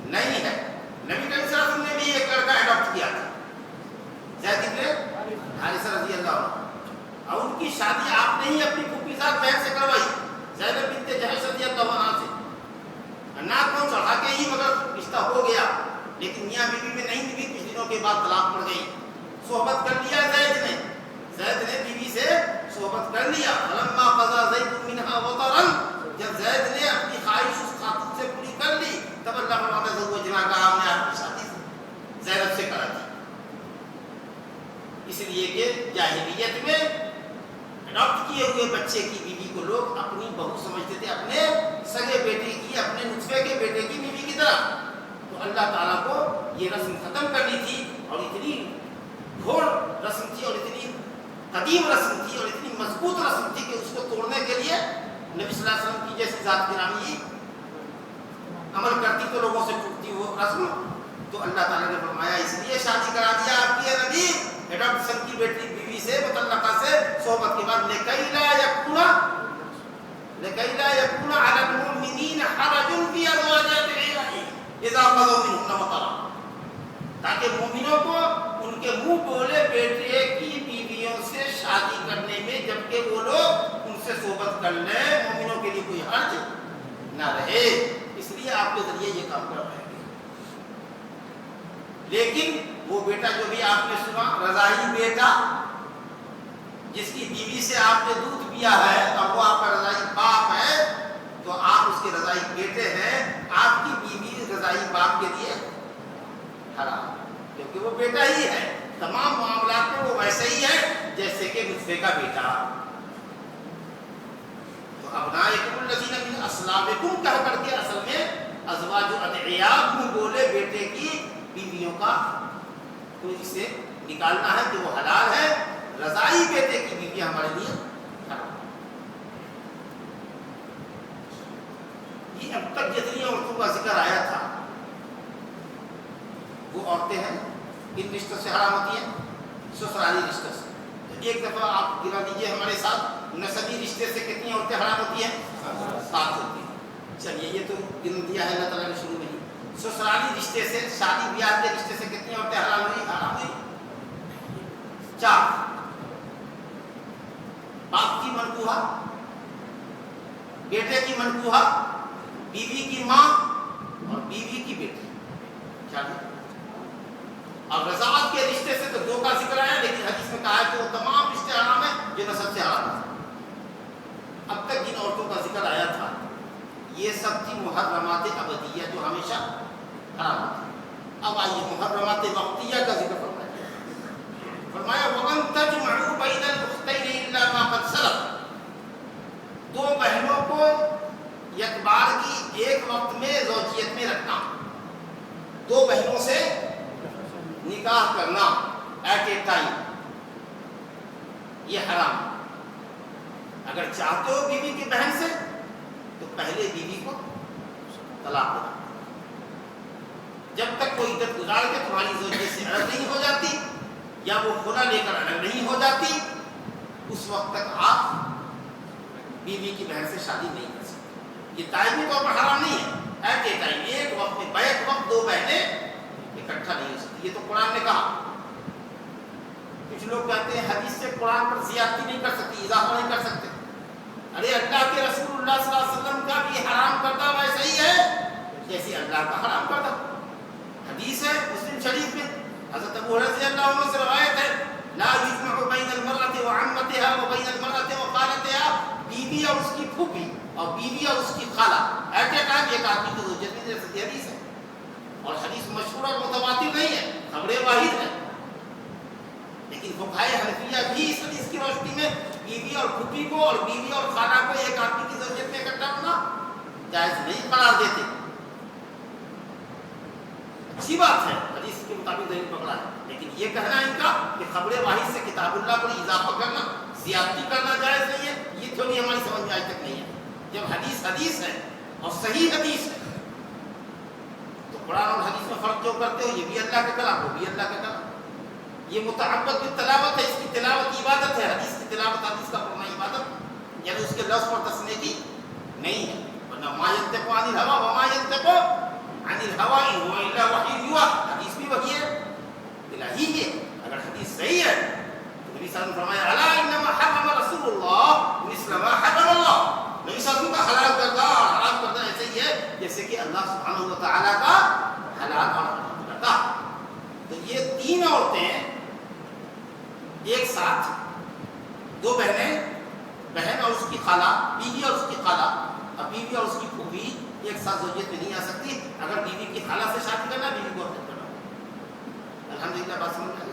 نہیں ہے. نبی کریم صلی اللہ علیہ وسلم نے بھی ایک لڑکا اڈاپٹ کیا تھا, زید بن حارثہ رضی اللہ عنہ, اور ان کی شادی آپ نے ہی اپنی پھوپھی صاحب بہن سے کروائی, زینب بنت جحش رضی اللہ عنہ سے. ناک کو چڑھا کے ہی مگر رشتہ ہو گیا, لیکن میاں بیوی میں نہیں نبھی, کچھ دنوں کے بعد طلاق پڑ گئی. صحبت کر لیا زید نے بیوی سے صحبت کر لیا. فلما قضى زید منها وطرا, جب زید نے اپنی خواہش اس خاتون سے پوری کر لی, تب اللہ فرماتا ہے زوجناکا, ہم نے آپ کی شادی زینب سے کرا. لیے کہ جاہلیت میں اڈاپٹ کیے ہوئے بچے کی بیوی کو لوگ اپنی بہو سمجھتے تھے، اپنے سگے بیٹے کی، اپنے نطفے کے بیٹے کی بیوی کی طرح. تو اللہ تعالیٰ کو یہ رسم ختم کرنی تھی، اور اتنی گھوڑ رسم تھی اور اتنی قدیم رسم تھی اور اتنی مضبوط رسم تھی کہ اس کو توڑنے کے لیے نبی صلی اللہ علیہ وسلم کی جیسی ذات گرامی عمل کرتی تو لوگوں سے ٹوٹتی وہ رسم. تو اللہ تعالیٰ نے فرمایا اس لیے شادی کرا دیا آپ کی نبی اڈاپشن کی بیٹی بیوی سے، مطلقہ سے صحبت کے بعد، لکی لا یکون علی المؤمنین حرج فی ازواج ادعیائهم اذا قضوا منهن وطرا، تاکہ مومنوں کو ان کے منہ بولے بیٹے کی بیویوں سے شادی کرنے میں جبکہ وہ لوگ ان سے صحبت کر لیں، مومنوں کے لیے کوئی حرج نہ رہے. اس لیے آپ کے ذریعے یہ کام کر رہے ہیں. لیکن وہ بیٹا جو بھی آپ نے سنا، رضائی بیٹا، جس کی بیوی سے آپ نے دودھ پیا ہے اور وہ آپ کا رضائی باپ ہے، تو آپ اس کے رضائی بیٹے ہیں. آپ کی بیوی رضائی باپ کے لیے حرام، کیونکہ وہ بیٹا ہی ہے. تمام معاملات میں وہ ویسے ہی ہے جیسے کہ نطفے کا بیٹا. تو ابنائکم الذین من اصلابکم کہہ کر کے اصل میں ازواج ادعیاء منہ بولے بیٹے کی بیویوں کا تو اسے نکالنا ہے کہ وہ حلال ہے. رضائی بیٹے کی بیوی ہمارے لیے حرام. یہ اب تک جتنی عورتوں کا ذکر آیا تھا وہ عورتیں ہیں کن رشتوں سے حرام ہوتی ہیں؟ سسرالی رشتوں سے. ایک دفعہ آپ گنا دیجیے ہمارے ساتھ، نسبی رشتے سے کتنی عورتیں حرام ہوتی ہیں؟ 7 ہوتی ہیں. چلیے یہ تو گن دیا ہے اللہ تعالیٰ نے شروع میں ہی. سسرالی رشتے سے، شادی بیاہ کے رشتے سے کتنی عورتیں حرام ہوئی؟ 4. باپ کی منکوحہ، بیٹے کی منکوحہ، بیوی کی ماں اور بیوی کی بیٹی. چلیے اب رضاعت کے رشتے سے تو 2 کا ذکر آیا، لیکن حدیث میں کہا ہے کہ وہ تمام رشتے حرام ہیں جو نسب سے حرام ہیں. اب تک جن عورتوں کا ذکر آیا تھا یہ سب تھی محرمات ابدیہ جو ہمیشہ حرام ہوتی. اب آئیے محرمات وقتیہ کا ذکر فرمایا وَأَن تَجْمَعُوا بَيْنَ الْأُخْتَيْنِ إِلَّا مَا قَدْ سَلَفَ، 2 بہنوں کو یک بار کی ایک وقت میں زوجیت میں رکھنا، 2 بہنوں سے نکاح کرنا ایٹ اے ٹائم، یہ حرام. اگر چاہتے ہو بیوی کی بہن سے تو پہلے بیوی کو طلاق دو. جب تک وہ عدت گزار کے تمہاری زوجیت سے الگ نہیں ہو جاتی یا وہ خلا لے کر الگ نہیں ہو جاتی، اس وقت تک آپ بیوی کی بہن سے شادی نہیں کر سکتے. یہ دائمی طور پر حرام نہیں ہے، ایٹ اے ٹائم ایک وقت میں بیک وقت 2 بہنیں اکٹھا نہیں ہو سکتی. یہ تو قرآن نے کہا. کچھ لوگ کہتے ہیں حدیث سے قرآن پر زیادتی نہیں کر سکتی، اضافہ نہیں کر سکتے. ارے اللہ کے رسول اللہ صلی اللہ علیہ وسلم کا بھی حرام کردہ ویسا ہی ہے جیسے اللہ کا حرام کردہ. حدیث ہے مسلم شریف میں، حضرت ابو ہریرہ رضی اللہ عنہ سے روایت ہے، لا یجمع بین المرأة وعمتها وبین المرأة وخالتها، بیوی اور اس کی پھوپھی اور بیوی اور اس کی خالہ ایٹ اے ٹائم ایک آدمی کی زوجیت میں رہ سکتی. حدیث ہے اور حدیث مشہور اور متواتر نہیں ہے، خبر واحد ہے. لیکن فقہائے حنفیہ بھی اس حدیث کی روشنی میں بیوی اور پھوپھی کو اور بیوی اور خالہ کو ایک آدمی کی زوجیت میں اکٹھا ہونا جائز نہیں قرار دیتے. اچھی بات ہے حدیث کے مطابق دلیل پکڑا ہے، لیکن یہ کہنا ان کا کہ خبر واحد سے کتاب اللہ پر اضافہ کرنا، زیادتی کرنا جائز نہیں ہے، یہ تھوڑی ہماری سمجھ میں آج تک نہیں ہے. جب حدیث حدیث ہے اور صحیح حدیث ہے تو قرآن اور حدیث میں فرق جو کرتے ہو، یہ بھی اللہ کا کلام، وہ بھی اللہ کا کلام. یہ متعبد کی تلاوت ہے، اس کی تلاوت عبادت ہے. حدیث کی تلاوت، حدیث کا پڑھنا عبادت، یعنی اس کے لفظ پر تسنے کی نہیں ہے. ورنہ ما ينطق عن الهوى وما ينطق عن الهوى ان هو الا وحي يوحى، حدیث بھی وحی ہے الہی ہے. اگر حدیث صحیح ہے تو نبی صلی اللہ علیہ وسلم فرمایا الا انما حرم رسول اللہ مثل ما حرم اللہ. نبی صلی اللہ علیہ وسلم کا حلال کردہ اور حرام کردہ ایسے ہی ہے جیسے کہ اللہ سبحانہ و تعالیٰ کا حلال اور حرام کردہ. تو یہ 3 عورتیں ایک ساتھ، 2 بہنیں، بہن اور اس کی خالہ، بیوی اور اس کی خالہ اور بیوی اور اس کی پھوپھی ایک ساتھ زوجیت میں نہیں آ سکتی. اگر بیوی کی خالہ سے شادی کرنا، بیوی کو عقد کرنا. الحمدللہ بات سمجھ میں آئی.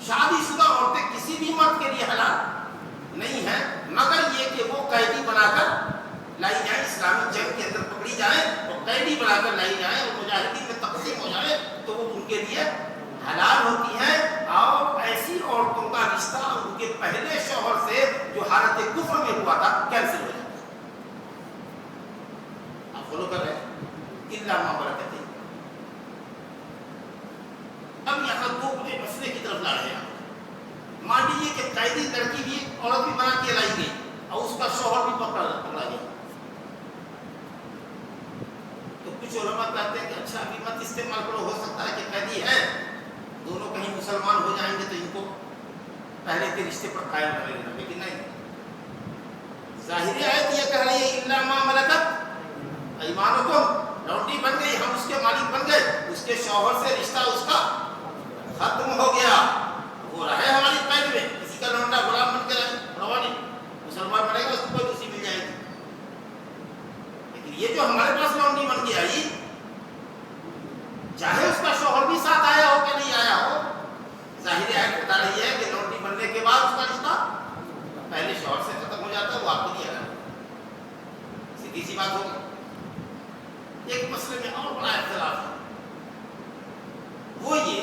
شادی شدہ عورتیں کسی بھی مرد کے لیے حلال نہیں ہیں، مگر یہ کہ وہ قیدی بنا کر لائی جائیں، اسلامی جنگ کے اندر پکڑی جائیں اور قیدی بنا کر لائی جائیں اور مجاہدین میں تقسیم ہو جائیں تو وہ ان کے لیے حلال ہوتی ہیں۔ اور ایسی عورتوں کا رشتہ ان کے پہلے شوہر سے جو حالت کفر میں ہوا تھا کینسل ہو جاتا ہے۔ آپ فالو کر رہے ہیں؟ الا ما برکت۔ اب یہاں دو بڑے مسئلے کی طرف لا رہے ہیں۔ مان لیجیے کہ قیدی لڑکی بھی عورت بھی بنا کے لائی گئی اور اس کا شوہر بھی پکڑا گیا، تو کچھ علماء کہتے ہیں کہ اچھا ابھی مت استعمال کرو، ہو سکتا ہے کہ قیدی ہے، دونوں کہیں مسلمان ہو جائیں گے تو ان کو پہلے کے رشتے پر قائم رہے گا، لیکن نہیں، ظاہری آیت یہ کہہ رہی ہے الا ما ملکت ایمانکم، لونڈی بن گئی، ہم اس کے مالک بن گئے، اس کے شوہر سے رشتہ اس کا ختم ہو گیا، وہ رہے ہماری قید میں، کسی کا لونڈا غلام بن کے رہے، پرواہ نہیں، مسلمان بنے گا اس کو کوئی دوسری مل جائے گی، لیکن یہ جو ہمارے پاس لونڈی بن کے آئی، چاہے اس کا شوہر بھی ساتھ آیا ہو کہ نہیں آیا ہو، ظاہر آیت بتا رہی ہے کہ لونڈی بننے کے بعد اس کا رشتہ پہلے شوہر سے ختم ہو جاتا ہے، وہ آپ کو نہیں آیا، سیدھی سی بات ہوگی۔ ایک مسئلے میں اور بڑا اختلاف ہے، وہ یہ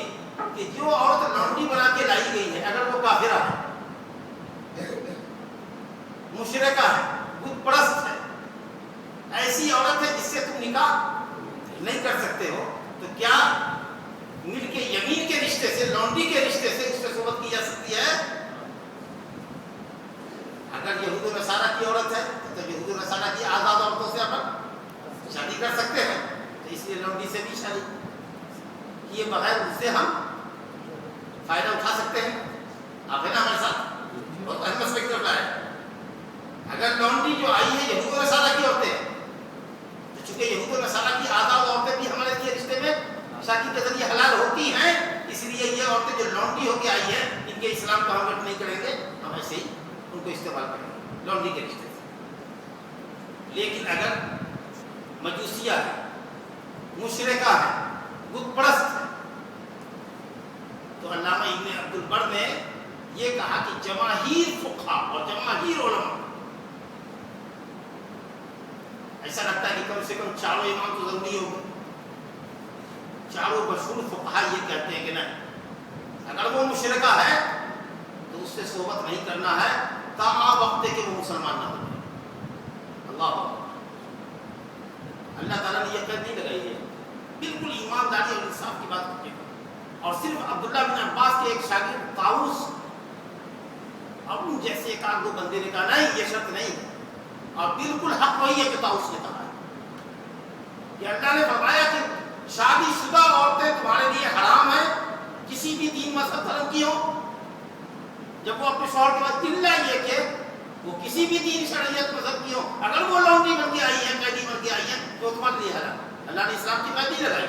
کہ جو عورت لونڈی بنا کے لائی گئی ہے، اگر وہ کافرہ ہے، مشرکہ ہے، بت پرست ہے، ایسی عورت ہے جس سے تم نکاح نہیں کر سکتے ہو، تو کیا مل کے یمین کے رشتے سے، لونڈی کے رشتے سے اس سے صحبت کی جا سکتی ہے؟ اگر یہود و نصارہ کی عورت ہے تو یہود و نصارہ کی آزاد عورتوں سے اپن شادی کر سکتے ہیں، تو اس لیے لونڈی سے بھی شادی کیے بغیر اس سے ہم فائدہ اٹھا سکتے ہیں۔ آپ ہے نا ہمارے ساتھ، بہت اہم مسئلہ کی طرف ہے۔ اگر لونڈی جو آئی ہے یہود و نصارہ کی عورتیں، تو چونکہ یہود و نصارہ کی آزاد عورتیں بھی ہمارے لیے رشتے میں شادی کے ذریعے حلال ہوتی ہیں، اس لیے یہ عورتیں جو لونڈی ہو کے آئی ہیں ان کے اسلام کو ہم نہیں کریں گے، ہم ایسے ہی ان کو استعمال کریں گے لونڈی کے رشتے سے۔ لیکن اگر مجوسیہ ہے، مشرکہ ہے، بت پرست ہے، تو علامہ ابن عبد البر نے یہ کہا کہ جماہیر فقہا اور جماہیر علماء، ایسا لگتا ہے کہ کم سے کم چاروں امام تو ضروری ہوگا، چاروں مشہور فقہا یہ کہتے ہیں کہ نہیں، اگر وہ مشرکہ ہے تو اس سے صحبت نہیں کرنا ہے تا وقت کہ وہ مسلمان نہ ہو جائے۔ اللہ اللہ تعالیٰ نے یہ قید نہیں لگائی ہے، بالکل ایمانداری اور انصاف کی بات کرتے ہیں۔ اور صرف عبداللہ بن عباس کے ایک شاگرد طاؤس اور ان جیسے ایک آدھ دو بندے نے کہا نہیں یہ شرط نہیں ہے، اور بالکل حق وہی ہے کہ طاؤس نے کہا ہے کہ اللہ نے فرمایا کہ شادی شدہ عورتیں تمہارے لیے حرام ہیں، کسی بھی دین مذہب دھرم کی ہو، جب وہ اپنے شوہر کے بعد الا یہ کہ وہ کسی بھی دین شریعت مذہب کی ہو، اگر وہ لونڈی بن کے آئی ہے، قیدی بن کے آئی ہے تو تمہارے لیے حرام۔ اللہ نے اسلام کی قید نہیں لگائی۔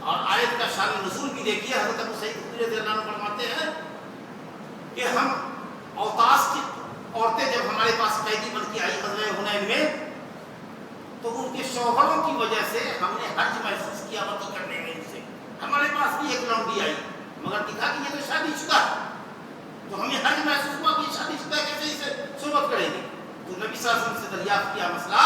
اور آیت کا شان نزول بھی دیکھیے، حضرت ابو سعید خدری رضی اللہ عنہ فرماتے ہیں کہ ہم اوتاس کی عورتیں جب ہمارے پاس قیدی بن کے آئی غزوہ حنین میں، تو ان کے شوہروں کی وجہ سے ہم نے حرج محسوس کیا وقت کرنے میں ان سے۔ ہمارے پاس بھی ایک لونڈی آئی مگر دکھا کہ یہ تو شادی شدہ ہے، تو ہمیں حرج محسوس ہوا کہ شادی شدہ کیسے اسے صحبت کریں گے، تو نبی صلی اللہ علیہ وسلم سے دریافت کیا مسئلہ،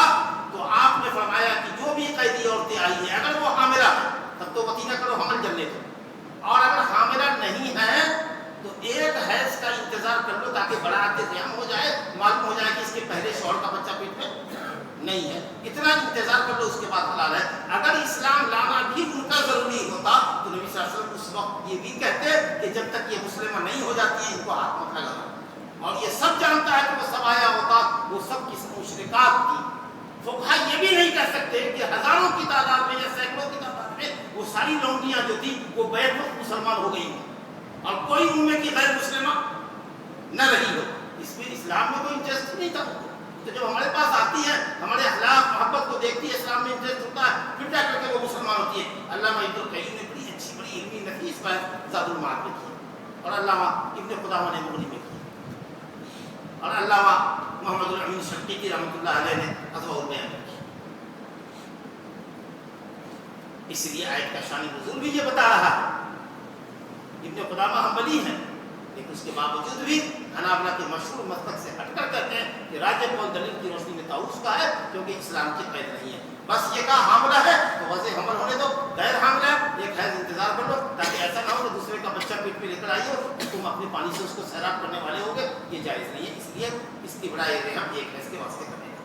تو آپ نے فرمایا کہ جو بھی قیدی عورتیں آئی ہیں اگر وہ حاملہ ہے تب تو وطی نہ کرو، حمل جلنے دو، اور اگر حاملہ نہیں ہے تو ایک حیض کا انتظار کر لو تاکہ براعت قیام ہو جائے، معلوم ہو جائے کہ اس کے پہلے شوہر کا بچہ پیٹ میں نہیں ہے، اتنا انتظار کر لو، اس کے بعد حلال ہے۔ اگر اسلام لانا بھی ان کا ضروری ہوتا تو نبی صلی اللہ علیہ وسلم اس وقت یہ بھی کہتے کہ جب تک یہ مسلمہ نہیں ہو جاتی ہے ان کو ہاتھ مت لگانا، اور یہ سب جانتا ہے کہ وہ سب آیا ہوتا وہ سب کس مشرکات کی۔ فقہا یہ بھی نہیں کہہ سکتے کہ ہزاروں کی تعداد میں یا سینکڑوں کی تعداد میں وہ ساری لونڈیاں جو تھی وہ بیک وقت مسلمان ہو گئی ہیں اور کوئی ان میں کی غیر مسلمہ نہ رہی ہو، اس میں اسلام میں کوئی انٹرسٹ نہیں تھا۔ تو جب ہمارے پاس آتی ہے، ہمارے اخلاق محبت کو دیکھتی ہے، اسلام میں انٹرسٹ ہوتا ہے، پھر جا کر کے وہ مسلمان ہوتی ہے۔ علامہ ابن القیم نے بڑی اچھی بڑی علمی نفیس بات زاد المعاد میں کی، اور علامہ ابن قدامہ نے مغنی میں کی، اور علامہ محمد الامین شنقیطی رحمۃ اللہ علیہ نے اضواء البیان میں کی۔ اس لیے آیت کا شان نزول بھی یہ بتا رہا ہے۔ ابن قدامہ حنبلی ہیں، لیکن اس کے باوجود بھی حنابلہ کے مشہور مسلک سے ہٹ کر کہتے ہیں کہ راجح قول دلیل کی روشنی میں طاؤس کا ہے کیونکہ اسلام کی قید نہیں ہے. بس یہ کہا حاملہ ہے تو وضع حمل ہونے دو, غیر حاملہ ہے ایک حیض انتظار کر لو تاکہ ایسا نہ ہو کہ دوسرے کا بچہ پیٹ پہ لے کر آئی ہو تم اپنے پانی سے اس کو سیراب کرنے والے ہوگے. یہ جائز نہیں ہے, اس لیے اس کی بڑائی ہم ایک حیض کے واسطے کریں گے.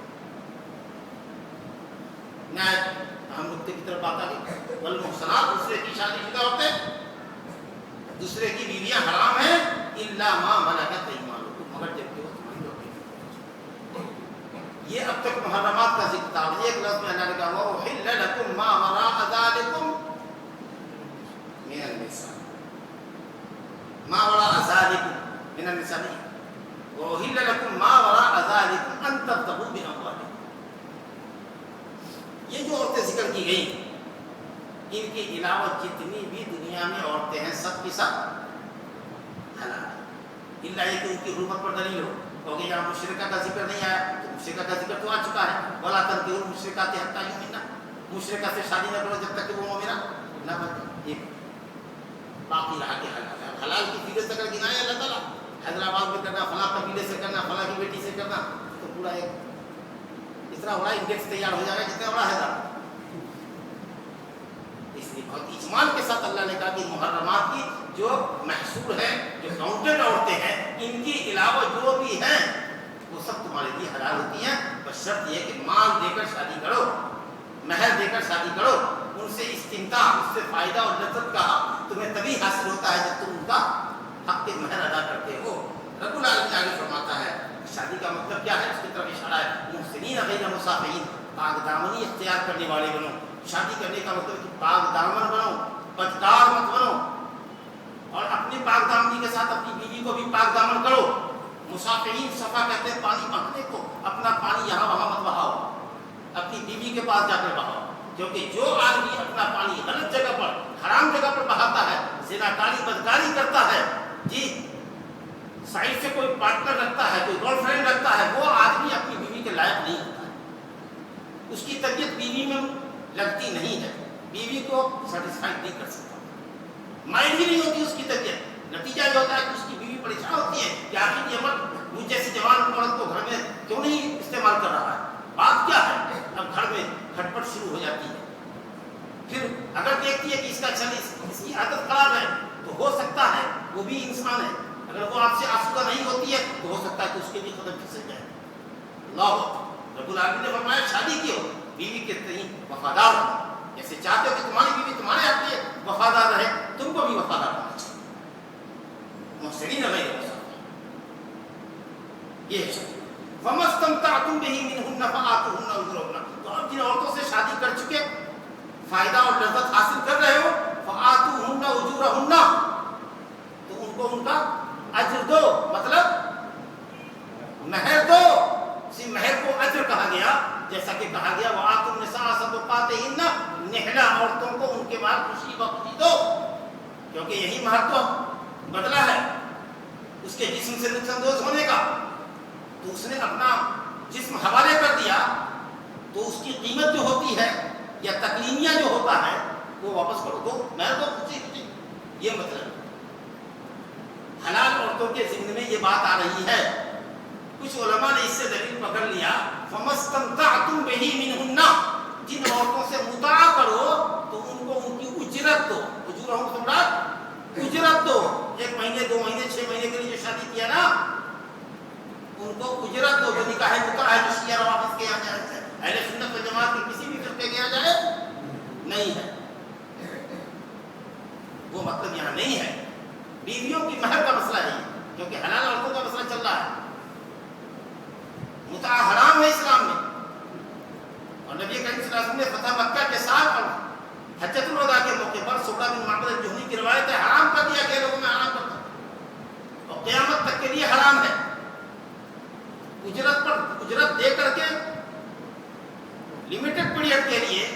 ہم نقطے کی طرف بات آ گئی. والمحصنات دوسرے کی شادی شدہ عورتیں, دوسرے کی بیویاں حرام ہیں الا ما ملکت ایمانکم, مگر جب کہ وہ تمہاری لوٹی. یہ اب تک محرمات کا ذکر تھا. ایک لفظ میں اللہ نے کہا وَأُحِلَّ لَكُم مَا وَرَاءَ ذَلِكُم مِنَ النِّسَاءِ, مَا وَرَاءَ ذَلِكُم مِنَ النِّسَاءِ وَأُحِلَّ لَكُم مَا وَرَاءَ ذَلِكُم أَن تَبْتَغُوا بِأَمْوَالِكُم. یہ جو عورتیں ذکر کی گئیں ان کے علاوہ جتنی بھی دنیا میں عورتیں ہیں سب کی سب حلال ہیں, الا یہ کہ ان کی حرمت پر دلیل ہو. کیونکہ یہاں مشرکہ کا ذکر نہیں آیا تو مشرکہ کا ذکر تو آ چکا ہے. وَلَا تَنكِحُوا الْمُشْرِكَاتِ حَتَّىٰ يُؤْمِنَّ, مشرکہ سے شادی نہ کرو جب تک کہ وہ مومنہ نہ بنے. یہ باقی رہا کہ حلال ہے. حلال کی فیلڈ سے اگر گنائے اللہ تعالیٰ, حیدرآباد میں کرنا, فلاں قبیلے سے کرنا, فلاں کی بیٹی سے کرنا, تو پورا ایک اتنا بڑا انڈیکس تیار ہو جائے گا جتنا بڑا حیدرآباد. اس لیے بہت اجمال کے ساتھ اللہ نے کہا کہ محرمات کی جو محصور ہیں, جو کاؤنٹڈ عورتیں ہیں, ان کے علاوہ جو بھی ہیں وہ سب تمہارے لیے حلال ہوتی ہیں. بس شرط یہ کہ مال دے کر شادی کرو, مہر دے کر شادی کرو. ان سے استمتاع, اس سے فائدہ اور لذت کا تمہیں تبھی حاصل ہوتا ہے جب تم ان کا حق کے مہر ادا کرتے ہو. رب العالمین آگے فرماتا ہے شادی کا مطلب کیا ہے, اس کی طرف اشارہ ہے. محسنین غیر مسافحین, پاک دامنی اختیار کرنے والے بنو. شادی کرنے کا مطلب کہ پاک دامن بنو, بدکار مت بنو, اور اپنی پاک دامنی کے ساتھ اپنی بیوی کو بھی پاک دامن کرو. مسافحین, صفا کہتے ہیں پانی بہانے کو. اپنا پانی یہاں وہاں مت بہاؤ, اپنی بیوی کے پاس جا کر بہاؤ. کیونکہ جو آدمی اپنا پانی غلط جگہ پر, حرام جگہ پر بہاتا ہے, زناکاری بدکاری کرتا ہے, جی سائڈ سے کوئی پارٹنر رکھتا ہے, کوئی گرل فرینڈ رکھتا ہے, وہ آدمی اپنی بیوی کے لائق نہیں ہوتا ہے. اس کی طبیعت بیوی میں لگتی نہیں ہے, بیوی کو سیٹسفائی نہیں کر سکتا, مائنڈ ہی نہیں ہوتی اس کی طبیعت. نتیجہ یہ ہوتا ہے کہ اس کی بیوی پریشان ہوتی ہے کہ آخر یہ عمل مجھ جیسی جوان عورت کو گھر میں کیوں نہیں استعمال کر رہا ہے, بات کیا ہے. اب گھر میں کھٹپٹ شروع ہو جاتی ہے. پھر اگر دیکھتی ہے کہ اس کا چل اس کی عادت خراب ہے تو ہو سکتا ہے, وہ بھی انسان ہے, اگر وہ آپ سے آسودہ نہیں ہوتی ہے تو ہو سکتا ہے کہ اس کے بھی قدم پھسل جائے. اللہ رب العالمین نے فرمایا شادی کی ہو, بیوی کے تئیں وفادار ہو. جیسے چاہتے ہو کہ تمہاری بیوی تمہارے حق میں وفادار رہے, تم کو بھی وفادار ہونا چاہیے. محسنین غیر مسافحین, یہ ہے. فَمَا اسْتَمْتَعْتُمْ بِهِ مِنْهُنَّ فَآتُوهُنَّ أُجُورَهُنَّ. تو اب جن عورتوں سے شادی کر چکے, فائدہ اور لذت حاصل کر رہے ہو, فَآتُوهُنَّ أُجُورَهُنَّ, تو ان کو ان کا اجر دو, مطلب مہر دو. اسی مہر کو اجر کہا گیا, جیسا کہ کہا گیا وَآتُوا النِّسَاءَ صَدُقَاتِهِنَّ نِحْلًا, عورتوں کو ان کے بعد خوشی بخشی دو, کیونکہ یہی مہر تو بدلہ ہے اس کے جسم سے لطف اندوز ہونے کا. تو اس نے اپنا جسم حوالے کر دیا تو اس کی قیمت جو ہوتی ہے یا تکلیمیہ جو ہوتا ہے وہ واپس کرو. تو میں تو خوشی, یہ مطلب حلال عورتوں کے ذمن میں یہ بات آ رہی ہے. کچھ علماء نے اس سے دلیل پکڑ لیا فَمَا اسْتَمْتَعْتُمْ بِهِ مِنْهُنَّ, جن عورتوں سے متاع کرو تو ان کو ان کی اجرت دو. اجورہم تمہارا اجرت دو. 1 مہینے 2 مہینے 6 مہینے کے لیے جو شادی کیا نا, ان کو اجرت دو. جو نکاح متاع ہے جو شیعہ روافض کے یہاں جائز ہے, اہل سنت و جماعت کے کسی بھی فرقے کے یہاں جائز نہیں ہے. وہ مطلب یہاں نہیں ہے. بیویوں کی مہر کا مسئلہ نہیں, کیونکہ حلال عورتوں کا مسئلہ چل رہا ہے. متاع حرام ہے اسلام میں, اور نبی کریم صلی اللہ علیہ وسلم نے فتح مکہ کے ساتھ حجۃ الوداع کے موقع پر سبرہ بن معبد الجہنی کی روایت ہے, حرام کر دیا کہ لوگوں میں حرام کرتا, اور قیامت تک کے لیے حرام ہے. اجرت پر اجرت دے کر کے لمیٹڈ پیریڈ کے لیے